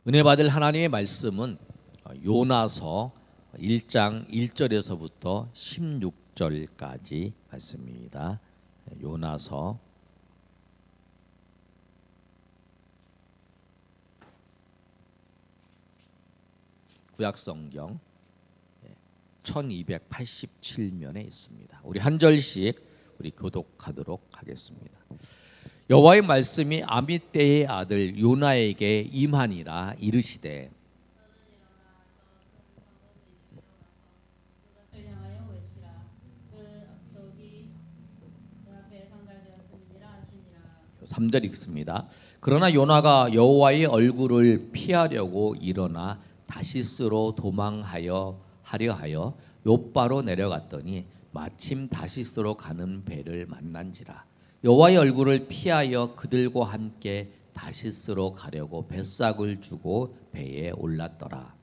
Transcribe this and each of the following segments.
은혜 받을 하나님의 말씀은 요나서 1장 1절에서부터 16절까지 말씀입니다. 요나서 구약성경 1287면에 있습니다. 우리 한 절씩 우리 교독하도록 하겠습니다. 여호와의 말씀이 아미떼의 아들 요나에게 임하니라. 이르시되 그 3절 읽습니다. 그러나 요나가 여호와의 얼굴을 피하려고 일어나 다시스로 도망하여 하려 하여 욥바로 내려갔더니 마침 다시스로 가는 배를 만난지라. 여호와의 얼굴을 피하여 그들과 함께 다시스로 가려고 뱃삭을 주고 배에 올랐더라.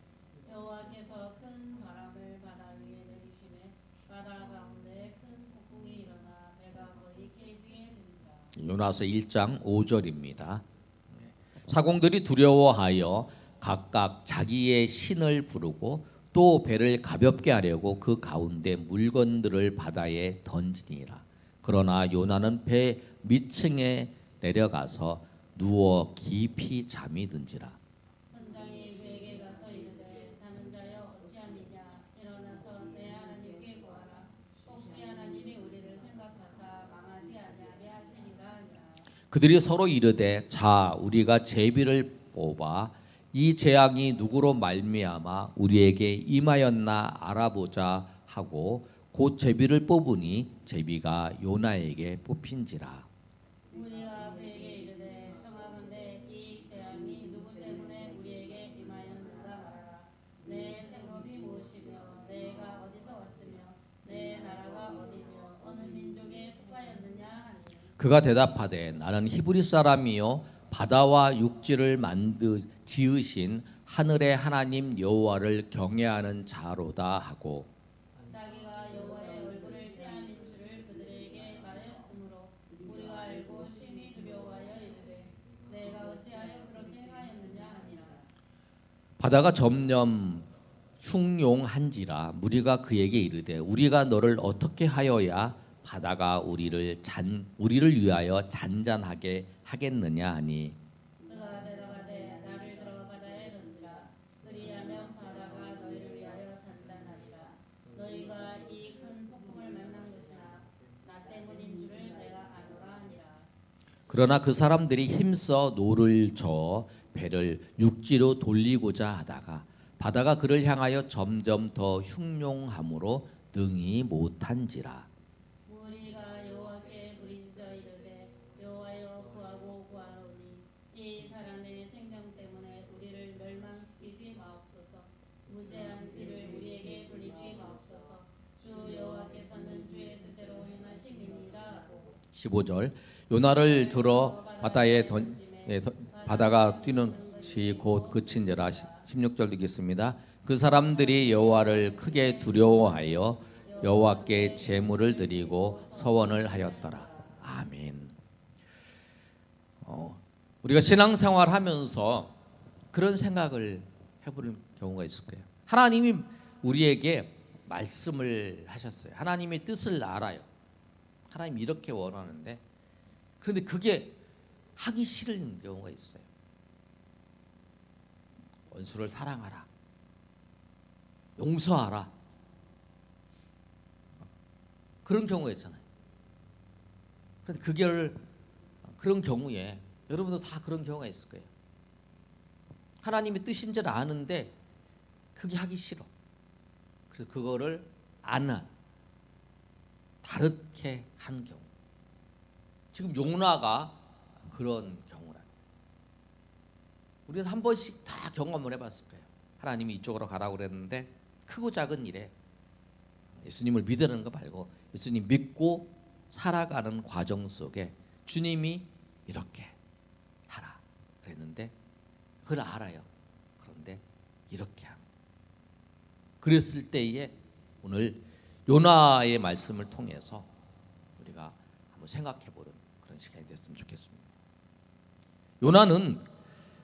여호와께서 큰 바람을 바다 위에 내리시매 바다 가운데 큰 폭풍이 일어나 배가 거의 깨지게 된지라. 요나서 1장 5절입니다. 사공들이 두려워하여 각각 자기의 신을 부르고 또 배를 가볍게 하려고 그 가운데 물건들을 바다에 던지니라. 그러나 요나는 배 밑층에 내려가서 누워 깊이 잠이 든지라. 선장이 그에게 가서 이르되 자는 자여 어찌함이냐 일어나서 내 하나님께 구하라. 혹시 하나님이 우리를 생각하사 망하지 아니하게 하시리라 하니라. 그들이 서로 이르되 자 우리가 제비를 뽑아 이 재앙이 누구로 말미암아 우리에게 임하였나 알아보자 하고 곧 제비를 뽑으니 제비가 요나에게 뽑힌지라. 우리가 그에게 이르되 청하건대 이 재앙이 누구 때문에 우리에게 임하였는가 말하라. 내 생업이 무엇이며 내가 어디서 왔으며 내 나라가 어디며 어느 민족에 속하였느냐 하니. 그가 대답하되 나는 히브리 사람이요 바다와 육지를 지으신 하늘의 하나님 여호와를 경외하는 자로다 하고 자기가 여호와의 얼굴을 피함인 줄을 그들에게 말하였으므로 우리가 알고 심히 두려워하여 이르되 내가 어찌하여 그렇게 하였느냐 하니라. 바다가 점점 흉용한지라 무리가 그에게 이르되 우리가 너를 어떻게 하여야 바다가 우리를 위하여 잔잔하게 하겠느냐 하니. 그가 대답하되 나를 들어 바다에 던지라. 그리하면 바다가 너희를 위하여 잔잔하리라. 너희가 이 큰 폭풍을 만난 것이나 나 때문인 줄을 내가 아노라 하니라. 그러나 그 사람들이 힘써 노를 저어 배를 육지로 돌리고자 하다가 바다가 그를 향하여 점점 더 흉용함으로 능히 못한지라. 우리가 여호와께 부르짖어 이르되 여호와여 구하고 구하오니 이 사람의 생명 때문에 우리를 멸망시키지 마옵소서. 무죄한 피를 우리에게 돌리지 마옵소서. 주 여호와께서는 주의 뜻대로 행하심이니이다 하고 15절 요나를 들어 바다가 뛰는 시 곧 그친지라. 16절 읽겠습니다. 그 사람들이 여호와를 크게 두려워하여 여호와께 제물을 드리고 서원을 하였더라. 아멘. 우리가 신앙생활 하면서 그런 생각을 해보는 경우가 있을 거예요. 하나님이 우리에게 말씀을 하셨어요. 하나님의 뜻을 알아요. 하나님 이렇게 원하는데 그런데 그게 하기 싫은 경우가 있어요. 원수를 사랑하라. 용서하라. 그런 경우가 있잖아요. 그런데 그런 경우에 여러분도 다 그런 경우가 있을 거예요. 하나님의 뜻인 줄 아는데 그게 하기 싫어. 그래서 그거를 다르게 한 경우. 지금 요나가 그런 경우라. 우리는 한 번씩 다 경험을 해봤을 거예요. 하나님이 이쪽으로 가라고 그랬는데 크고 작은 일에 예수님을 믿으라는 거 말고 예수님 믿고 살아가는 과정 속에 주님이 이렇게 하라 그랬는데 그걸 알아요. 그런데 이렇게 하는. 그랬을 때에 오늘 요나의 말씀을 통해서 우리가 한번 생각해보는 그런 시간이 됐으면 좋겠습니다. 요나는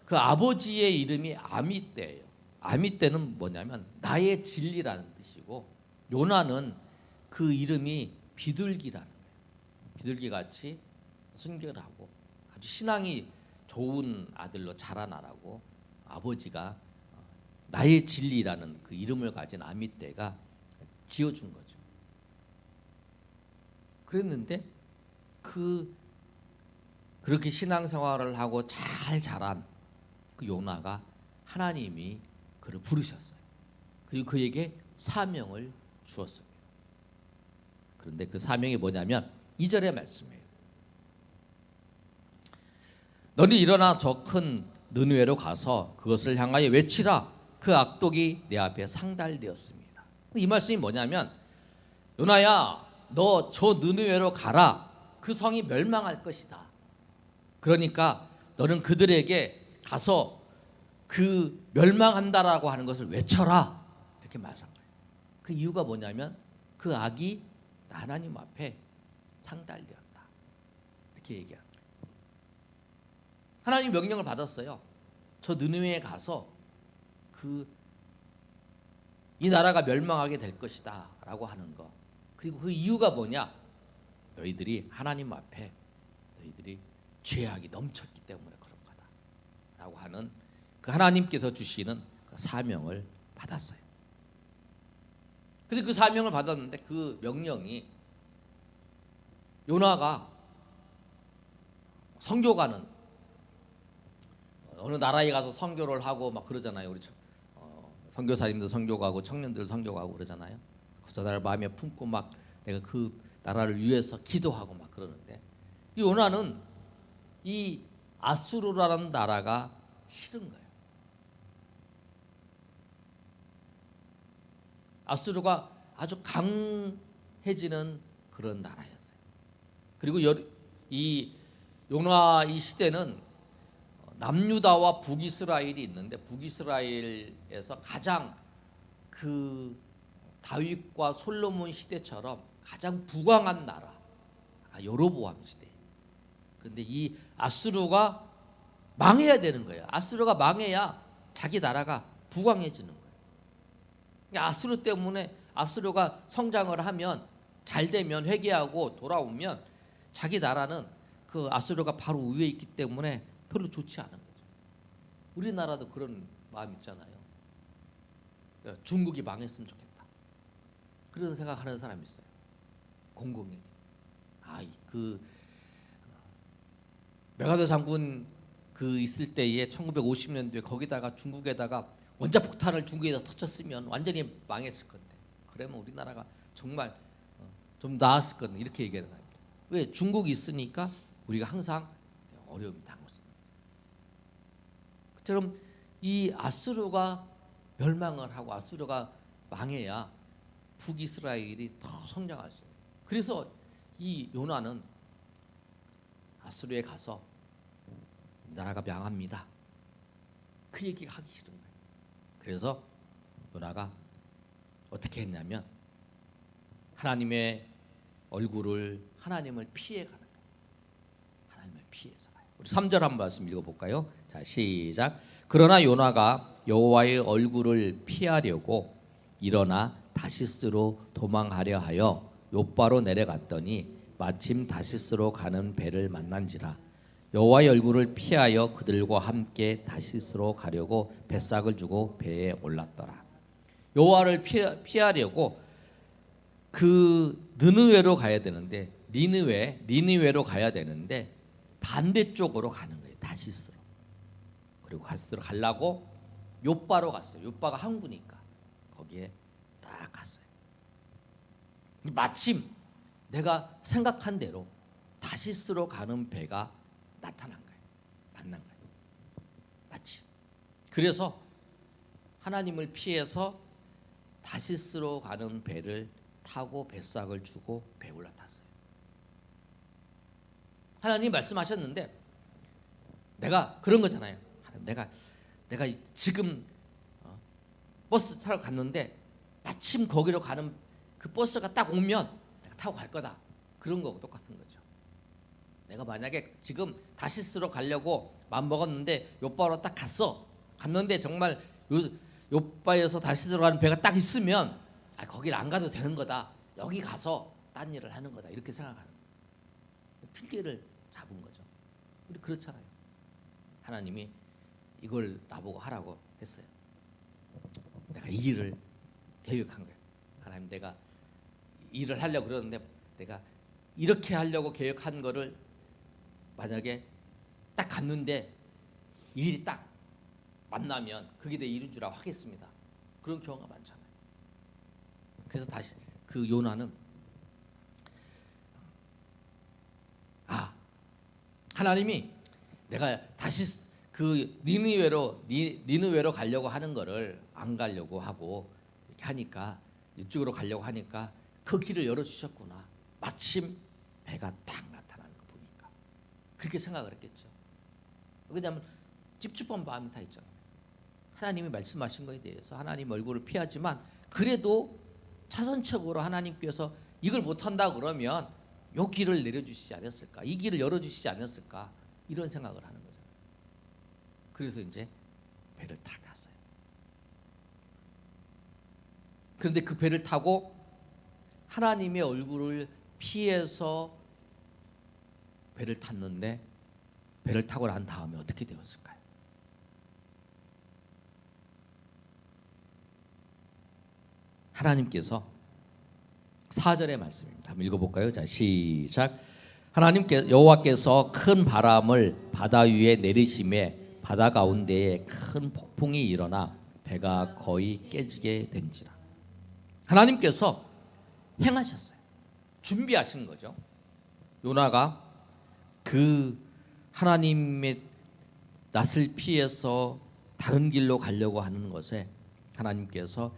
그 아버지의 이름이 아미떼예요. 아미떼는 뭐냐면 나의 진리라는 뜻이고, 요나는 그 이름이 비둘기라는 거예요. 비둘기같이 순결하고 아주 신앙이 좋은 아들로 자라나라고 아버지가 나의 진리라는 그 이름을 가진 아미떼가 지어준 거죠. 그랬는데 그렇게 신앙생활을 하고 잘 자란 그 요나가 하나님이 그를 부르셨어요. 그리고 그에게 사명을 주었습니다. 그런데 그 사명이 뭐냐면 2절의 말씀이에요. 너는 일어나 저 큰 느느웨로 가서 그것을 향하여 외치라. 그 악독이 내 앞에 상달되었습니다. 이 말씀이 뭐냐면, 요나야, 너 저 느느웨로 가라. 그 성이 멸망할 것이다. 그러니까 너는 그들에게 가서 그 멸망한다라고 하는 것을 외쳐라. 이렇게 말한 거예요. 그 이유가 뭐냐면 그 악이 하나님 앞에 상달되었다. 이렇게 얘기한 거예요. 하나님 명령을 받았어요. 저 느느웨에 가서 이 나라가 멸망하게 될 것이다 라고 하는 거. 그리고 그 이유가 뭐냐? 너희들이 하나님 앞에 너희들이 죄악이 넘쳤기 때문에 그런 거다 라고 하는 그 하나님께서 주시는 그 사명을 받았어요. 그래서 그 사명을 받았는데 그 명령이 요나가 선교가는 어느 나라에 가서 선교를 하고 막 그러잖아요. 우리 선교사님들 선교 가고 청년들 선교 가고 그러잖아요. 그 나라를 마음에 품고 막 내가 그 나라를 위해서 기도하고 막 그러는데, 이 요나는 이 아수르라는 나라가 싫은 거예요. 아수르가 아주 강해지는 그런 나라였어요. 그리고 이 요나 이 시대는 남유다와 북이스라엘이 있는데, 북이스라엘에서 가장 그 다윗과 솔로몬 시대처럼 가장 부강한 나라, 여로보암 시대. 그런데 이 아수르가 망해야 되는 거예요. 아수르가 망해야 자기 나라가 부강해지는 거예요. 아수르 때문에 아수르가 성장을 하면, 잘 되면, 회개하고 돌아오면 자기 나라는 그 아수르가 바로 위에 있기 때문에 별로 좋지 않은 거죠. 우리나라도 그런 마음 있잖아요. 중국이 망했으면 좋겠다. 그런 생각하는 사람이 있어요. 공공연히. 메가더 장군 그 있을 때에 1950년도에 거기다가 중국에다가 원자폭탄을 중국에다 터쳤으면 완전히 망했을 건데, 그러면 우리나라가 정말 좀 나았을 건데, 이렇게 얘기하는 겁니다. 왜? 중국이 있으니까 우리가 항상 어려움이 당했어요. 그처럼 이 아수르가 멸망을 하고 아수르가 망해야 북이스라엘이 더 성장할 수 있어요. 그래서 이 요나는 아수르에 가서 나라가 망합니다. 그 얘기가 하기 싫은 거예요. 그래서 요나가 어떻게 했냐면 하나님의 얼굴을, 하나님을 피해가는 거예요. 하나님을 피해서 가요. 우리 3절 한번 말씀 읽어볼까요? 자, 시작. 그러나 요나가 여호와의 얼굴을 피하려고 일어나 다시스로 도망하려 하여 욥바로 내려갔더니 마침 다시스로 가는 배를 만난지라. 여호와의 얼굴을 피하여 그들과 함께 다시스로 가려고 뱃삭을 주고 배에 올랐더라. 여호와를 피하려고 그 느느웨로 가야 되는데, 니느웨로 가야 되는데 반대쪽으로 가는 거예요. 다시스로. 그리고 다시스로 가려고 욥바로 갔어요. 욥바가 항구니까 거기에 딱 갔어요. 마침 내가 생각한 대로 다시스로 가는 배가 나타난 거예요. 만난 거예요. 마침. 그래서 하나님을 피해서 다시스로 가는 배를 타고 뱃삭을 주고 배에 올라탔어요. 하나님이 말씀하셨는데, 내가 그런 거잖아요. 내가 지금 버스 타러 갔는데 마침 거기로 가는 그 버스가 딱 오면 내가 타고 갈 거다. 그런 거하고 똑같은 거죠. 내가 만약에 지금 다시스로 가려고 마음 먹었는데 요바로 딱 갔는데 정말 요바에서 다시 들어가는 배가 딱 있으면 거길 안 가도 되는 거다. 여기 가서 딴 일을 하는 거다. 이렇게 생각하는 거예요. 필기를 잡은 거죠. 우리 그렇잖아요. 하나님이 이걸 나보고 하라고 했어요. 내가 이 일을 계획한 거예요. 하나님, 내가 일을 하려고 그러는데 내가 이렇게 하려고 계획한 거를 만약에 딱 갔는데 일이 딱 만나면 그게 내 일인 줄 하겠습니다. 그런 경우가 많잖아요. 그래서 다시 그 요나는 하나님이 내가 다시 그 니느웨로 가려고 하는 거를 안 가려고 하고 이렇게 하니까 이쪽으로 가려고 하니까 그 길을 열어 주셨구나. 마침 배가 딱 나타나는 거 보니까 그렇게 생각을 했겠죠. 왜냐하면 찝찝한 마음이 다 있잖아요. 하나님이 말씀하신 거에 대해서 하나님 얼굴을 피하지만 그래도 차선책으로 하나님께서 이걸 못한다 그러면 요 길을 내려주시지 않았을까, 이 길을 열어주시지 않았을까, 이런 생각을 하는 거잖아요. 그래서 이제 배를 딱 탔어요. 그런데 그 배를 타고 하나님의 얼굴을 피해서 배를 탔는데 배를 타고 난 다음에 어떻게 되었을까요? 하나님께서 4절의 말씀입니다. 한번 읽어볼까요? 자, 시작. 여호와께서 큰 바람을 바다 위에 내리심에 바다 가운데에 큰 폭풍이 일어나 배가 거의 깨지게 된지라. 하나님께서 행하셨어요. 준비하신 거죠. 요나가 그 하나님의 낯을 피해서 다른 길로 가려고 하는 것에 하나님께서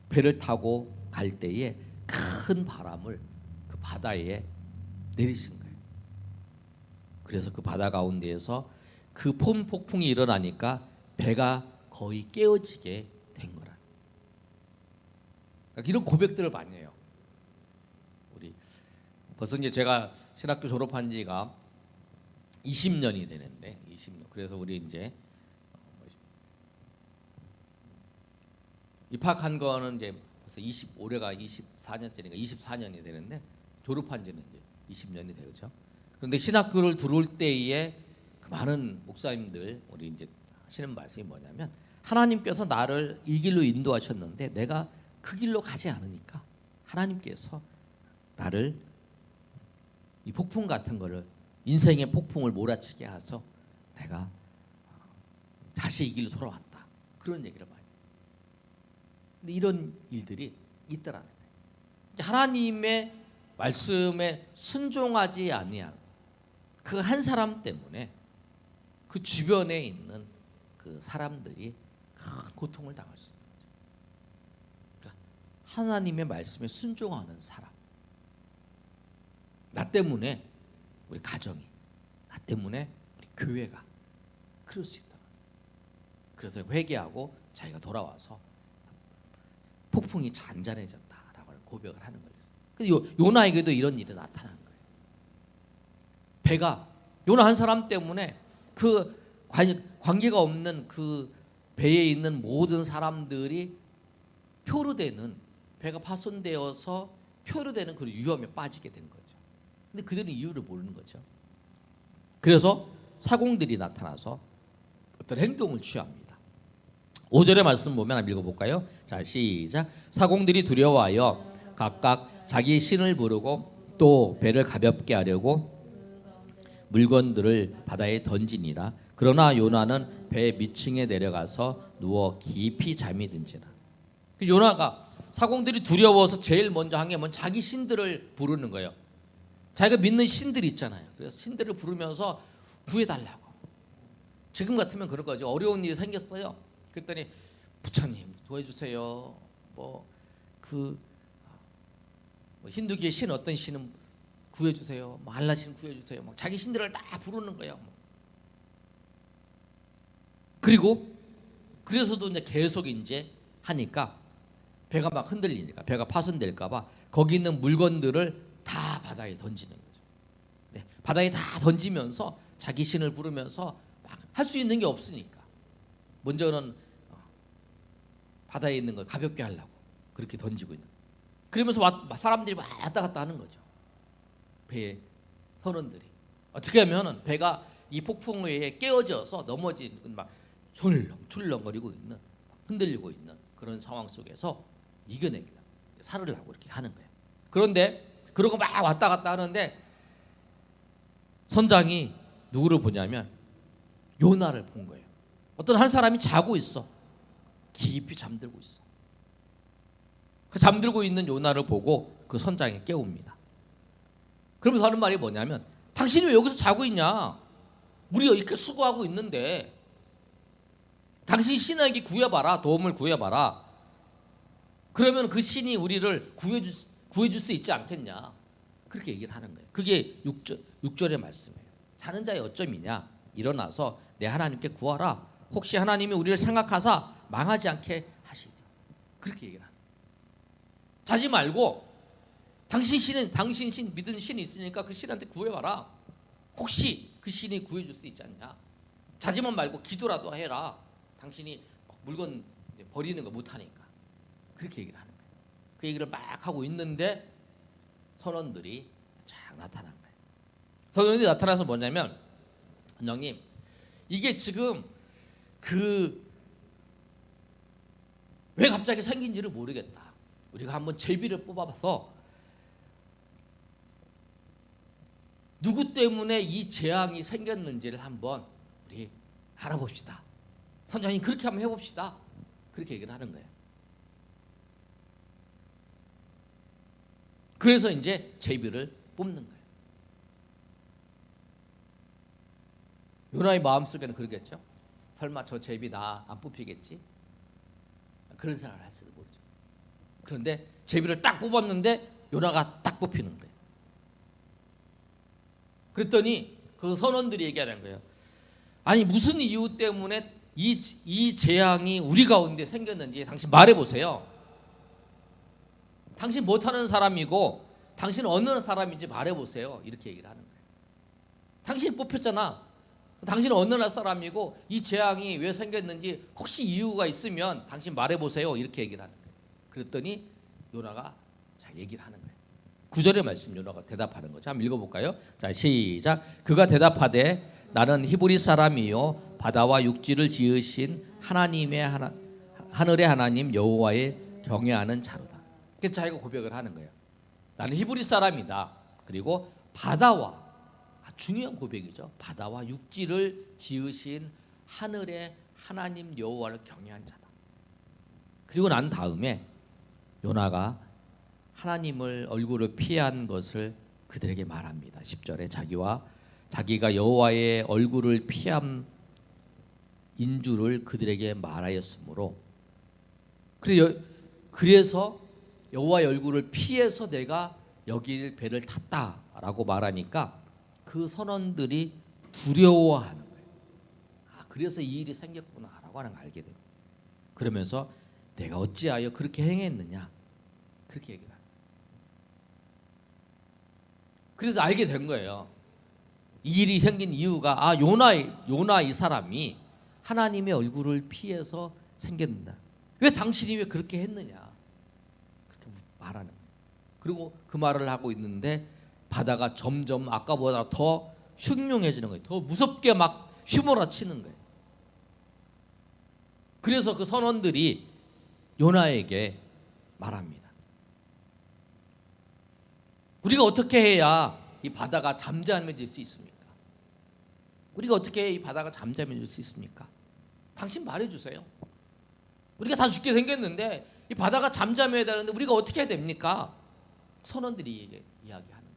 배를 타고 갈 때에 큰 바람을 그 바다에 내리신 거예요. 그래서 그 바다 가운데에서 그 폭풍이 일어나니까 배가 거의 깨어지게 된 거라. 그러니까 이런 고백들을 많이 해요. 우리 벌써 이제 제가 신학교 졸업한 지가 20년이 되는데 20년. 그래서 우리 이제 입학한 거는 이제 벌써 올해가 24년째니까 24년이 되는데 졸업한 지는 이제 20년이 되죠. 그런데 신학교를 들어올 때에 그 많은 목사님들 우리 이제 하시는 말씀이 뭐냐면 하나님께서 나를 이 길로 인도하셨는데 내가 그 길로 가지 않으니까 하나님께서 나를 이 폭풍 같은 거를 인생의 폭풍을 몰아치게 해서 내가 다시 이 길로 돌아왔다. 그런 얘기를 많이 해요. 근데 이런 일들이 있더라는 거예요. 하나님의 말씀에 순종하지 아니한 그 한 사람 때문에 그 주변에 있는 그 사람들이 큰 고통을 당할 수 있는 거죠. 그러니까 하나님의 말씀에 순종하는 사람. 나 때문에 우리 가정이, 나 때문에 우리 교회가 그럴 수 있다. 그래서 회개하고 자기가 돌아와서 폭풍이 잔잔해졌다라고 고백을 하는 거예요. 그래서 요나에게도 이런 일이 나타난 거예요. 배가 요나 한 사람 때문에 그 관계가 없는 그 배에 있는 모든 사람들이 표류되는, 배가 파손되어서 표류되는 그 위험에 빠지게 된 거죠. 근데 그들은 이유를 모르는 거죠. 그래서 사공들이 나타나서 어떤 행동을 취합니다. 5절의 말씀 보면 한번 읽어볼까요? 자, 시작. 사공들이 두려워하여 각각 자기 신을 부르고 또 배를 가볍게 하려고 물건들을 바다에 던지니라. 그러나 요나는 배 밑층에 내려가서 누워 깊이 잠이 든지라. 요나가 사공들이 두려워서 제일 먼저 한 게 자기 신들을 부르는 거예요. 자기가 믿는 신들이 있잖아요. 그래서 신들을 부르면서 구해달라고. 지금 같으면 그럴 거죠. 어려운 일이 생겼어요. 그랬더니 부처님 도와주세요. 힌두교의 신 어떤 신은 구해주세요. 알라 신 구해주세요. 자기 신들을 다 부르는 거예요. 그리고 그래서도 이제 계속 이제 하니까 배가 막 흔들리니까 배가 파손될까봐 거기 있는 물건들을 다 바다에 던지는 거죠. 네, 바다에 다 던지면서 자기 신을 부르면서 막 할 수 있는 게 없으니까 먼저는 바다에 있는 걸 가볍게 하려고 그렇게 던지고 있는. 그러면서 사람들이 막 왔다 갔다 하는 거죠. 배의 선원들이 어떻게 하면은 배가 이 폭풍에 의해 깨어져서 넘어진 막 출렁출렁거리고 있는, 흔들리고 있는 그런 상황 속에서 이겨내기로 살을 하고 이렇게 하는 거예요. 그런데 그러고 막 왔다 갔다 하는데 선장이 누구를 보냐면 요나를 본 거예요. 어떤 한 사람이 자고 있어. 깊이 잠들고 있어. 그 잠들고 있는 요나를 보고 그 선장이 깨웁니다. 그러면서 하는 말이 뭐냐면 당신이 왜 여기서 자고 있냐? 우리가 이렇게 수고하고 있는데 당신이 신에게 구해봐라. 도움을 구해봐라. 그러면 그 신이 우리를 구해줄 수 있지 않겠냐? 그렇게 얘기를 하는 거예요. 그게 6절의 말씀이에요. 자는 자의 어점이냐? 일어나서 내 하나님께 구하라. 혹시 하나님이 우리를 생각하사 망하지 않게 하시리라. 그렇게 얘기를 하는 거예요. 자지 말고 당신 믿은 신이 있으니까 그 신한테 구해봐라. 혹시 그 신이 구해줄 수 있지 않냐? 자지만 말고 기도라도 해라. 당신이 물건 버리는 거 못하니까. 그렇게 얘기를 하는 거예요. 그 얘기를 막 하고 있는데 선원들이 쫙 나타난 거예요. 선원들이 나타나서 뭐냐면, 원장님, 이게 지금 왜 갑자기 생긴지를 모르겠다. 우리가 한번 제비를 뽑아봐서 누구 때문에 이 재앙이 생겼는지를 한번 우리 알아봅시다. 선장님, 그렇게 한번 해봅시다. 그렇게 얘기를 하는 거예요. 그래서 이제 제비를 뽑는 거예요. 요나의 마음속에는 그러겠죠. 설마 저 제비 나 안 뽑히겠지? 그런 생각을 할지도 모르죠. 그런데 제비를 딱 뽑았는데 요나가 딱 뽑히는 거예요. 그랬더니 그 선원들이 얘기하는 거예요. 아니, 무슨 이유 때문에 이 재앙이 우리 가운데 생겼는지 당신 말해보세요. 당신 못하는 사람이고 당신 어느 사람인지 말해보세요. 이렇게 얘기를 하는 거예요. 당신 뽑혔잖아. 당신 어느 나라 사람이고 이 재앙이 왜 생겼는지 혹시 이유가 있으면 당신 말해보세요. 이렇게 얘기를 하는 거예요. 그랬더니 요나가 자 얘기를 하는 거예요. 9절의 말씀 요나가 대답하는 거죠. 한번 읽어볼까요? 자, 시작. 그가 대답하되 나는 히브리 사람이요 바다와 육지를 지으신 하늘의 하나님 여호와의 경외하는 자로다. 그 자기가 고백을 하는 거예요. 나는 히브리 사람이다. 그리고 바다와, 중요한 고백이죠. 바다와 육지를 지으신 하늘의 하나님 여호와를 경외한 자다. 그리고 난 다음에 요나가 하나님을 얼굴을 피한 것을 그들에게 말합니다. 10절에 자기가 여호와의 얼굴을 피한 인주를 그들에게 말하였으므로 그래서 여호와의 얼굴을 피해서 내가 여기 배를 탔다라고 말하니까 그 선원들이 두려워하는 거예요. 그래서 이 일이 생겼구나라고 하는 걸 알게 돼요. 그러면서 내가 어찌하여 그렇게 행했느냐 그렇게 얘기를 합니다. 그래서 알게 된 거예요. 이 일이 생긴 이유가 요나 이 사람이 하나님의 얼굴을 피해서 생겼다. 왜 당신이 왜 그렇게 했느냐 그렇게 말하는 거예요. 그리고 그 말을 하고 있는데 바다가 점점 아까보다 더 흉흉해지는 거예요. 더 무섭게 막 휘몰아치는 거예요. 그래서 그 선원들이 요나에게 말합니다. 우리가 어떻게 해야 이 바다가 잠잠해질 수 있습니까? 우리가 어떻게 해야 이 바다가 잠잠해질 수 있습니까? 당신 말해주세요. 우리가 다 죽게 생겼는데 이 바다가 잠잠해야 되는데 우리가 어떻게 해야 됩니까? 선원들이 이야기하는 거예요.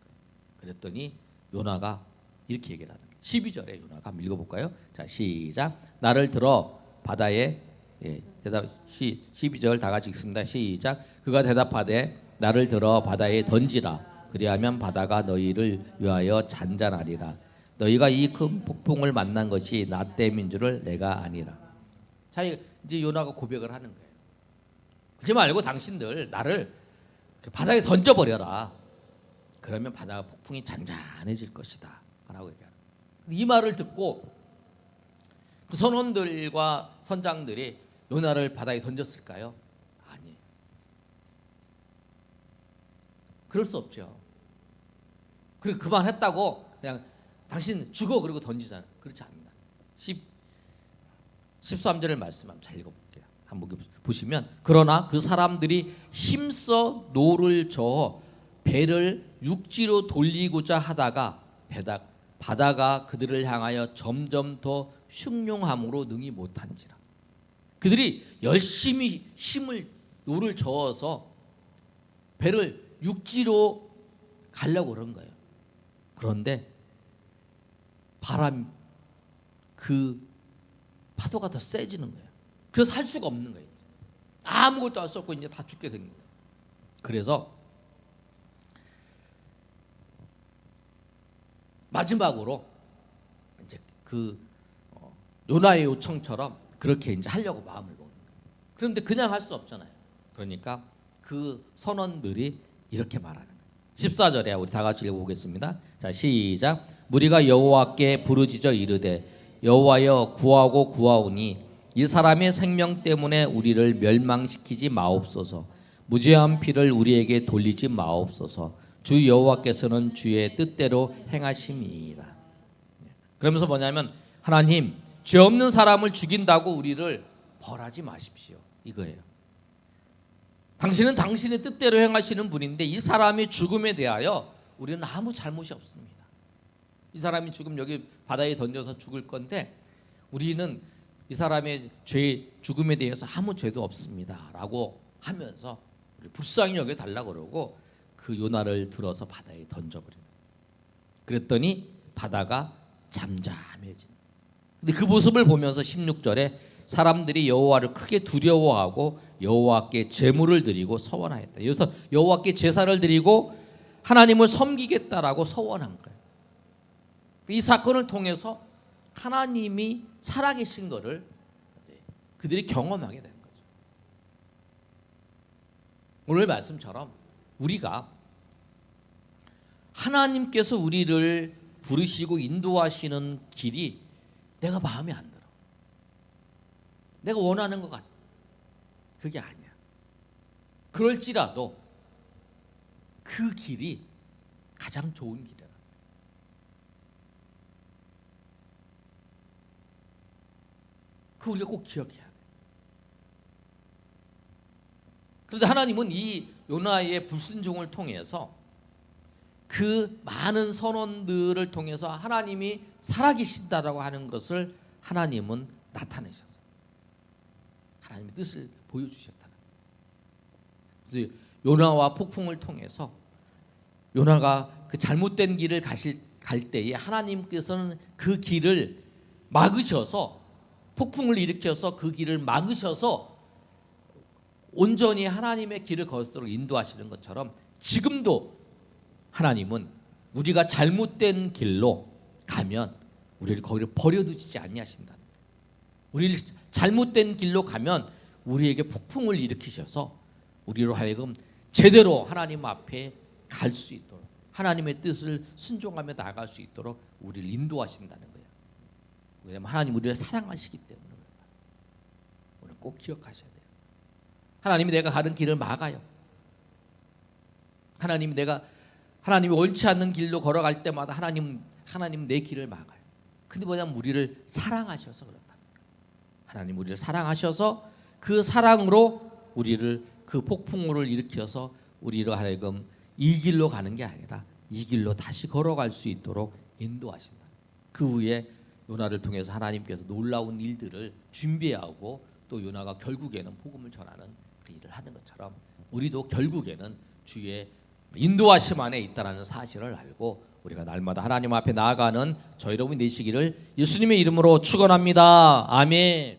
그랬더니 요나가 이렇게 얘기를 하는 거예요. 12절에 요나가 한번 읽어볼까요? 자, 시작. 나를 들어 바다에 대답 12절 다 같이 읽습니다. 시작. 그가 대답하되 나를 들어 바다에 던지라. 그리하면 바다가 너희를 위하여 잔잔하리라. 너희가 이 큰 폭풍을 만난 것이 나 때문인 줄을 내가 아니라. 자, 이제 요나가 고백을 하는 거예요. 그러지 말고 당신들 나를 바다에 던져버려라. 그러면 바다가 폭풍이 잔잔해질 것이다 라고 얘기하는 거예요. 이 말을 듣고 그 선원들과 선장들이 요나를 바다에 던졌을까요? 아니에요. 그럴 수 없죠. 그리고 그만했다고 그냥 당신 죽어 그러고 던지잖아요. 그렇지 않습니다. 13절의 말씀 한번 잘 읽어볼게요. 한번 보시면 그러나 그 사람들이 힘써 노를 저어 배를 육지로 돌리고자 하다가 바다가 그들을 향하여 점점 더 흉룡함으로 능히 못한지라. 그들이 열심히 노를 저어서 배를 육지로 가려고 그런 거예요. 그런데 그 파도가 더 세지는 거예요. 그래서 할 수가 없는 거예요. 아무것도 할 수 없고 이제 다 죽게 됩니다. 그래서 마지막으로 이제 요나의 요청처럼 그렇게 이제 하려고 마음을 먹는 거예요. 그런데 그냥 할 수 없잖아요. 그러니까 그 선원들이 이렇게 말하는 거예요. 14절에 우리 다 같이 읽어보겠습니다. 자, 시작. 무리가 여호와께 부르짖어 이르되 여호와여 구하고 구하오니 이 사람의 생명 때문에 우리를 멸망시키지 마옵소서. 무죄한 피를 우리에게 돌리지 마옵소서. 주 여호와께서는 주의 뜻대로 행하심이니이다. 그러면서 뭐냐면 하나님 죄 없는 사람을 죽인다고 우리를 벌하지 마십시오. 이거예요. 당신은 당신의 뜻대로 행하시는 분인데 이 사람의 죽음에 대하여 우리는 아무 잘못이 없습니다. 이 사람이 지금 여기 바다에 던져서 죽을 건데 우리는 이 사람의 죽음에 대해서 아무 죄도 없습니다 라고 하면서 불쌍히 여겨달라고 그러고 그 요나를 들어서 바다에 던져버립니다. 그랬더니 바다가 잠잠해진. 근데 그 모습을 보면서 16절에 사람들이 여호와를 크게 두려워하고 여호와께 제물을 드리고 서원하였다. 여기서 여호와께 제사를 드리고 하나님을 섬기겠다라고 서원한 거예요. 이 사건을 통해서 하나님이 살아계신 것을 그들이 경험하게 되는 거죠. 오늘 말씀처럼 우리가 하나님께서 우리를 부르시고 인도하시는 길이 내가 마음에 안 들어. 내가 원하는 것 같아. 그게 아니야. 그럴지라도 그 길이 가장 좋은 길이야. 그 우리가 꼭 기억해야 돼. 그런데 하나님은 이 요나의 불순종을 통해서 그 많은 선원들을 통해서 하나님이 살아계신다라고 하는 것을 하나님은 나타내셨어요. 하나님의 뜻을 보여주셨다는 거예요. 그래서 요나와 폭풍을 통해서 요나가 그 잘못된 길을 갈 때에 하나님께서는 그 길을 막으셔서 폭풍을 일으켜서 그 길을 막으셔서 온전히 하나님의 길을 걷도록 인도하시는 것처럼 지금도 하나님은 우리가 잘못된 길로 가면 우리를 거기를 버려두지 아니하신다. 우리를 잘못된 길로 가면 우리에게 폭풍을 일으키셔서 우리로 하여금 제대로 하나님 앞에 갈 수 있도록 하나님의 뜻을 순종하며 나아갈 수 있도록 우리를 인도하신다는 거예요. 왜냐하면 하나님 우리를 사랑하시기 때문에 그렇다. 오늘 꼭 기억하셔야 돼요. 하나님이 내가 가는 길을 막아요. 하나님이 옳지 않는 길로 걸어갈 때마다 하나님 내 길을 막아요. 근데 뭐냐면 우리를 사랑하셔서 그렇다. 하나님 우리를 사랑하셔서 그 사랑으로 우리를 그 폭풍우를 일으켜서 우리로 하여금 이 길로 가는 게 아니라 이 길로 다시 걸어갈 수 있도록 인도하신다. 그 후에 요나를 통해서 하나님께서 놀라운 일들을 준비하고 또 요나가 결국에는 복음을 전하는 그 일을 하는 것처럼 우리도 결국에는 주의 인도하심 안에 있다는 사실을 알고 우리가 날마다 하나님 앞에 나아가는 저 여러분이 되시기를 예수님의 이름으로 축원합니다. 아멘.